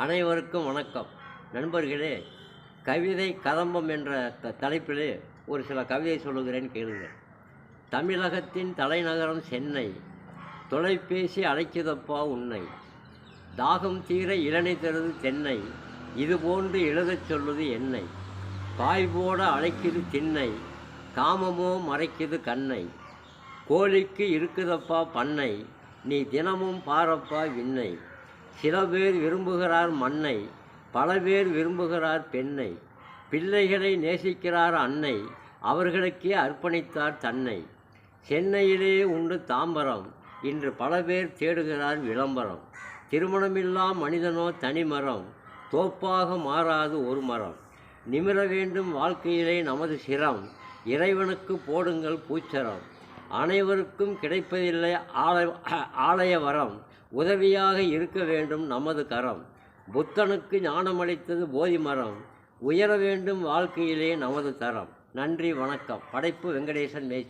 அனைவருக்கும் வணக்கம். நண்பர்களே, கவிதை கதம்பம் என்ற தலைப்பிலே ஒரு சில கவிதை சொல்லுகிறேன், கேளுங்கள். தமிழகத்தின் தலைநகரம் சென்னை, தொலைபேசி அழைக்குதப்பா உன்னை. தாகம் தீர இளநீ தருது தென்னை, இதுபோன்று எழுதச் சொல்லுது என்னை. பாய் போட அழைக்குது திண்ணை, காமமோ மறைக்குது கண்ணை. கோழிக்கு இருக்குதப்பா பண்ணை, நீ தினமும் பாரப்பா விண்ணை. சில பேர் விரும்புகிறார் மண்ணை, பல பேர் விரும்புகிறார் பெண்ணை. பிள்ளைகளை நேசிக்கிறார் அன்னை, அவர்களுக்கே அர்ப்பணித்தார் தன்னை. சென்னையிலே உண்டு தாம்பரம், இன்று பல பேர் தேடுகிறார் விளம்பரம். திருமணமில்லா மனிதனோ தனிமரம், தோப்பாக மாறாது ஒரு மரம். நிமிர வேண்டும் வாழ்க்கையிலே நமது சிரம், இறைவனுக்கு போடுங்கள் பூச்சரம். அனைவருக்கும் கிடைப்பதில்லை ஆலய வரம், உதவியாக இருக்க வேண்டும் நமது கரம். புத்தனுக்கு ஞானமளித்தது போதி மரம், உயர வேண்டும் வாழ்க்கையிலே நமது தரம். நன்றி, வணக்கம். படைப்பு வெங்கடேசன் மேய்ச்சி.